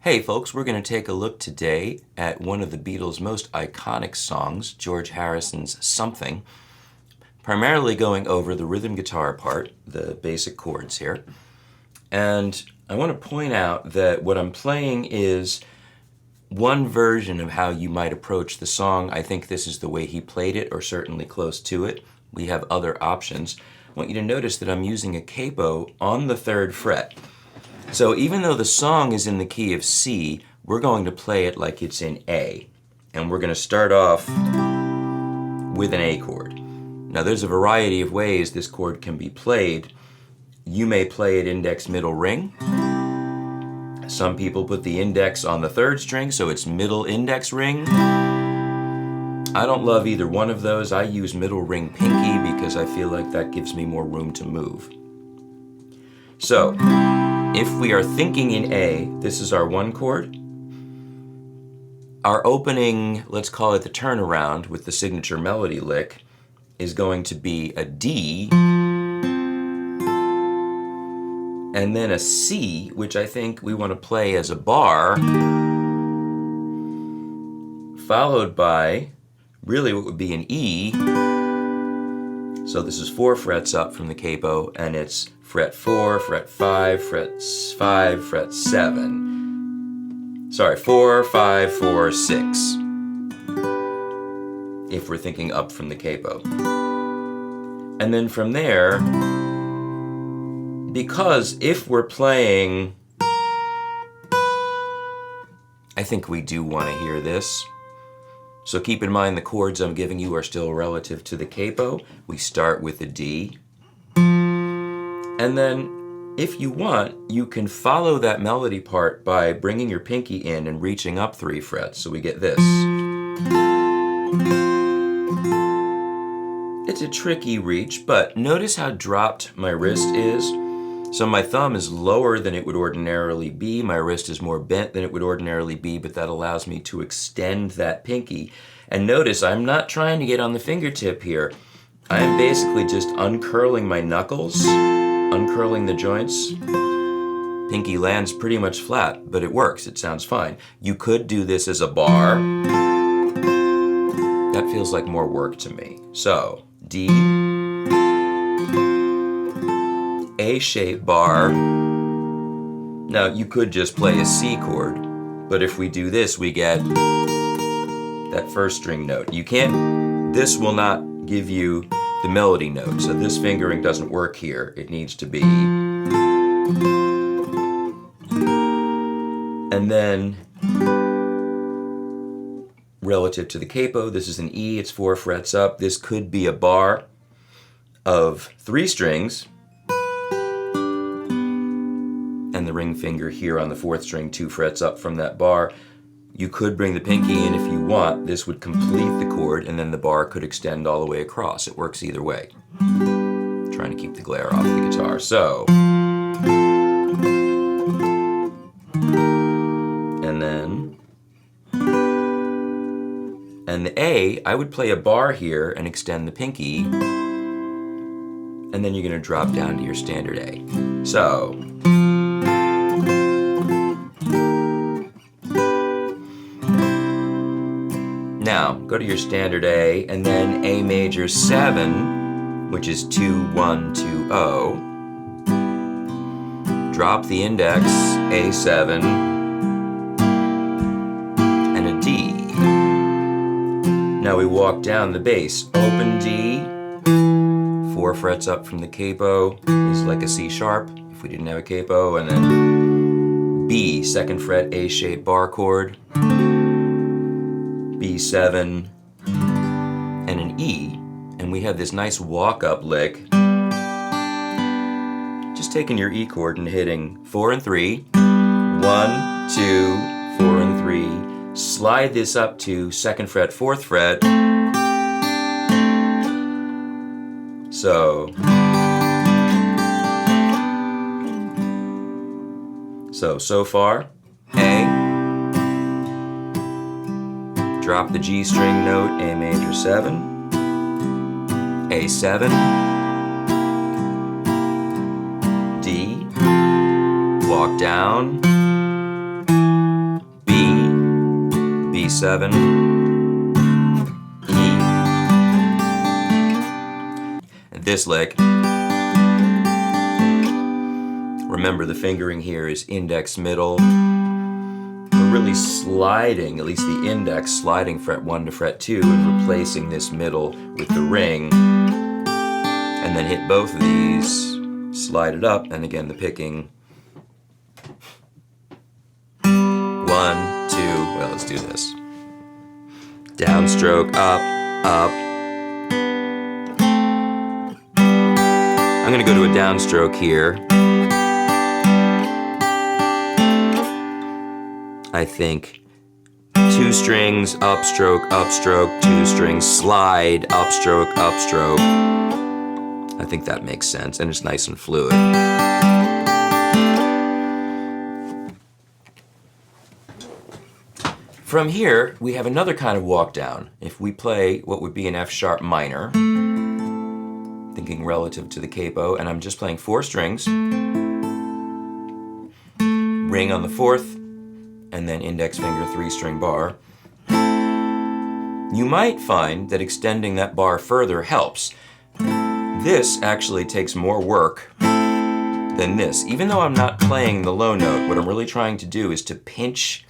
Hey folks, we're going to take a look today at one of the Beatles' most iconic songs, George Harrison's Something, primarily going over the rhythm guitar part, the basic chords here. And I want to point out that what I'm playing is one version of how you might approach the song. I think this is the way he played it, or certainly close to it. We have other options. I want you to notice that I'm using a capo on the 3rd fret. So even though the song is in the key of C, we're going to play it like it's in A. And we're going to start off with an A chord. Now there's a variety of ways this chord can be played. You may play it index, middle, ring. Some people put the index on the 3rd string, so it's middle, index, ring. I don't love either one of those. I use middle, ring, pinky because I feel like that gives me more room to move. So, if we are thinking in A, this is our 1 chord. Our opening, let's call it the turnaround with the signature melody lick, is going to be a D, and then a C, which I think we want to play as a bar, followed by really what would be an E. So this is 4 frets up from the capo, and it's fret 4, fret 5, fret 5, fret 7. Sorry, 4, 5, 4, 6. If we're thinking up from the capo. And then from there, because if we're playing, I think we do want to hear this. So keep in mind the chords I'm giving you are still relative to the capo. We start with a D. And then, if you want, you can follow that melody part by bringing your pinky in and reaching up 3 frets. So we get this. It's a tricky reach, but notice how dropped my wrist is. So my thumb is lower than it would ordinarily be. My wrist is more bent than it would ordinarily be, but that allows me to extend that pinky. And notice I'm not trying to get on the fingertip here. I am basically just uncurling my knuckles, uncurling the joints. Pinky lands pretty much flat, but it works. It sounds fine. You could do this as a bar. That feels like more work to me. So, D, A-shaped bar. Now you could just play a C chord, but if we do this, we get that 1st string note. You can't, this will not give you the melody note, so this fingering doesn't work here. It needs to be. And then, relative to the capo, this is an E, it's 4 frets up. This could be a bar of 3 strings, and the ring finger here on the 4th string, 2 frets up from that bar. You could bring the pinky in if you want. This would complete the chord, and then the bar could extend all the way across. It works either way. Trying to keep the glare off the guitar. So, and then, and the A, I would play a bar here and extend the pinky, and then you're going to drop down to your standard A. So, now, go to your standard A, and then A major 7, which is 2, 1, 2, 0. Drop the index, A7, and a D. Now we walk down the bass. Open D, 4 frets up from the capo, is like a C sharp if we didn't have a capo, and then B, 2nd fret, A-shaped bar chord. B7, and an E, and we have this nice walk-up lick. Just taking your E chord and hitting 4 and 3, 1, 2, 4 and 3, slide this up to 2nd fret, 4th fret. So far, A, drop the G string note, A major 7, A7, D, walk down, G7, E, and this lick. Remember, the fingering here is index, middle. We're really sliding, at least the index, sliding fret 1 to fret 2 and replacing this middle with the ring. And then hit both of these, slide it up, and again the picking. 1, 2, well, let's do this. Downstroke, up, up. I'm gonna go to a downstroke here. I think 2 strings, upstroke, upstroke, 2 strings, slide, upstroke, upstroke. I think that makes sense, and it's nice and fluid. From here, we have another kind of walk down. If we play what would be an F sharp minor, thinking relative to the capo, and I'm just playing 4 strings, ring on the 4th, and then index finger 3-string bar. You might find that extending that bar further helps. This actually takes more work than this. Even though I'm not playing the low note, what I'm really trying to do is to pinch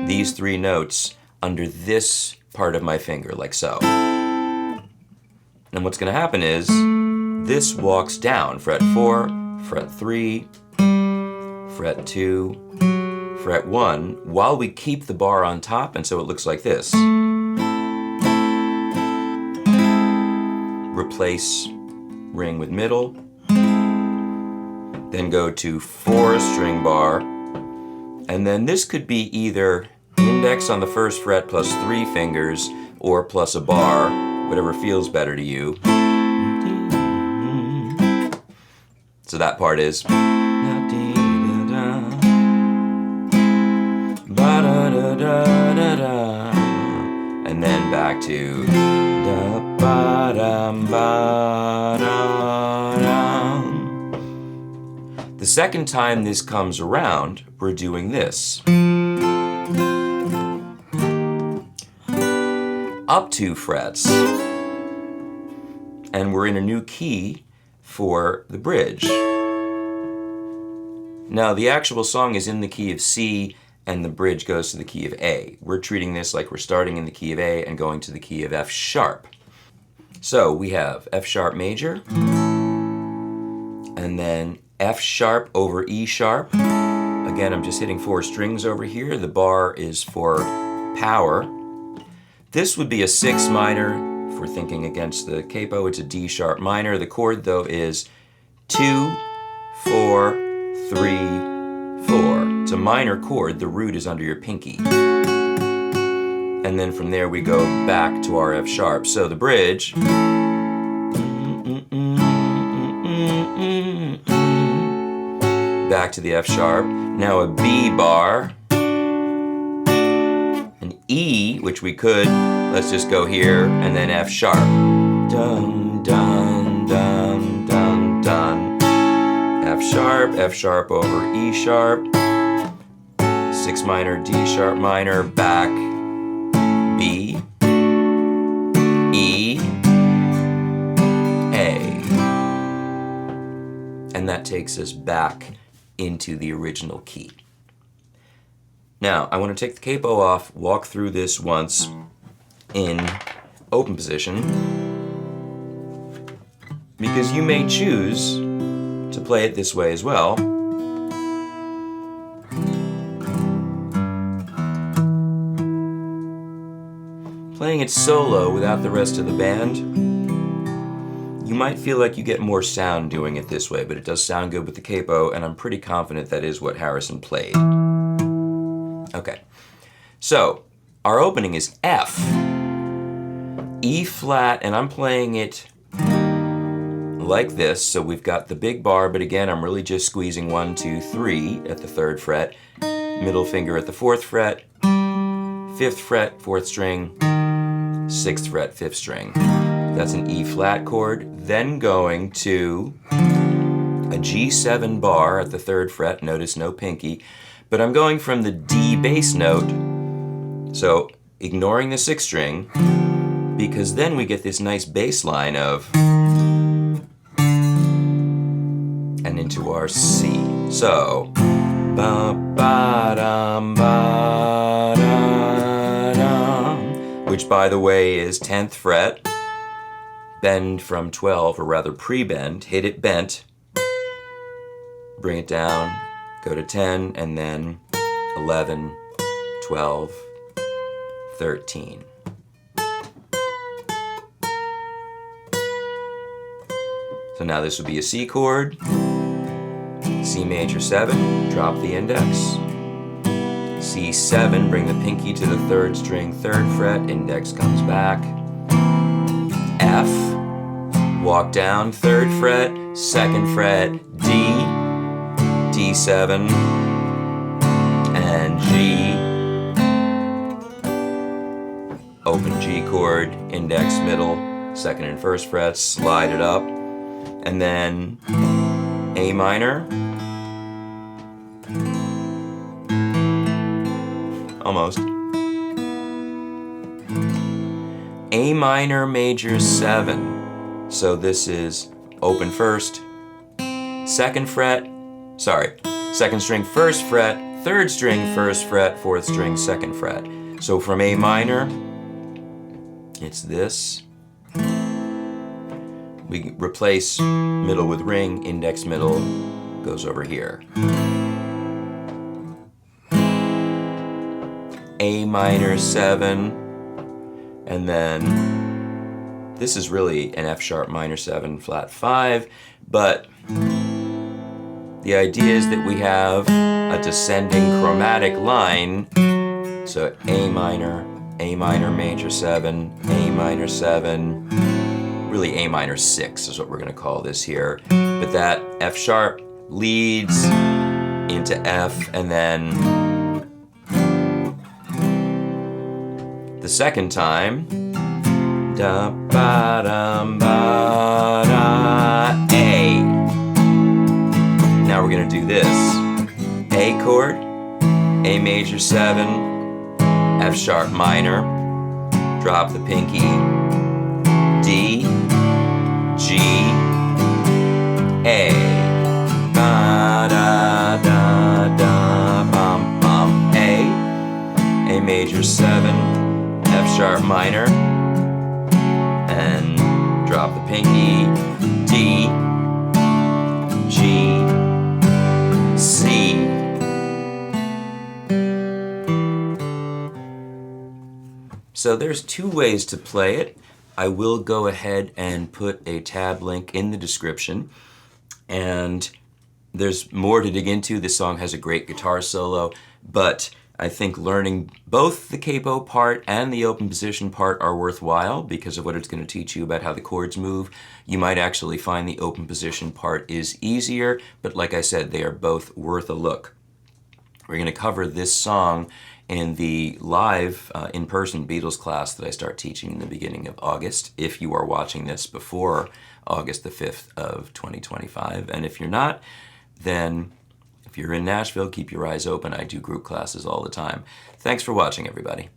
these 3 notes under this part of my finger, like so. And what's going to happen is this walks down, fret 4, fret 3, fret 2, fret 1, while we keep the bar on top, and so it looks like this. Replace ring with middle, then go to 4-string bar, and then this could be either index on the 1st fret plus 3 fingers, or plus a bar, whatever feels better to you. So that part is. And then back to the second time this comes around, we're doing this. Up 2 frets, and we're in a new key for the bridge. Now the actual song is in the key of C, and the bridge goes to the key of A. We're treating this like we're starting in the key of A and going to the key of F sharp. So we have F sharp major, and then F sharp over E sharp. Again, I'm just hitting 4 strings over here. The bar is for power. This would be a 6 minor. If we're thinking against the capo, it's a D sharp minor. The chord, though, is 2, 4, 3, 4. It's a minor chord. The root is under your pinky. And then from there we go back to our F sharp. So the bridge. Back to the F sharp. Now a B bar. An E, which we could. Let's just go here. And then F sharp. Dun, dun, dun, dun, dun. F sharp over E sharp, 6 minor, D sharp minor, back, B, E, A. And that takes us back into the original key. Now, I want to take the capo off, walk through this once in open position, because you may choose to play it this way as well. Playing it solo without the rest of the band, you might feel like you get more sound doing it this way, but it does sound good with the capo, and I'm pretty confident that is what Harrison played. Okay, so our opening is F, E flat, and I'm playing it like this, so we've got the big bar, but again, I'm really just squeezing 1, 2, 3 at the 3rd fret, middle finger at the 4th fret, 5th fret, 4th string, 6th fret, 5th string. That's an E flat chord. Then going to a G7 bar at the 3rd fret, notice no pinky, but I'm going from the D bass note So ignoring the 6th string, because then we get this nice bass line of, and into our C. So, ba ba dum ba da dum, which by the way is 10th fret, bend from 12, or rather pre-bend, hit it bent, bring it down, go to 10, and then 11, 12, 13. So now this would be a C chord, C major 7, drop the index, C7, bring the pinky to the 3rd string, 3rd fret, index comes back, F, walk down, 3rd fret, 2nd fret, D, D7, and G, open G chord, index, middle, 2nd and 1st frets, slide it up, and then A minor, almost, A minor major 7, so this is open 1st, 2nd fret, 2nd string 1st fret, 3rd string 1st fret, 4th string 2nd fret. So from A minor, it's this. We replace middle with ring, index middle goes over here. A minor 7, and then this is really an F sharp minor 7 flat 5, but the idea is that we have a descending chromatic line, so A minor major 7, A minor 7, really A minor 6 is what we're going to call this here, but that F sharp leads into F, and then the second time, da ba dum ba da, A. Now we're going to do this. A chord, A major 7, F sharp minor, drop the pinky, D, G, A, ba da da da bum bum, A major 7, F sharp minor, and drop the pinky, D, G, C. So there's 2 ways to play it. I will go ahead and put a tab link in the description, and there's more to dig into. This song has a great guitar solo, but I think learning both the capo part and the open position part are worthwhile because of what it's going to teach you about how the chords move. You might actually find the open position part is easier, but like I said, they are both worth a look. We're going to cover this song in the live in-person Beatles class that I start teaching in the beginning of August, if you are watching this before August the 5th of 2025. And if you're not, then if you're in Nashville, keep your eyes open. I do group classes all the time. Thanks for watching, everybody.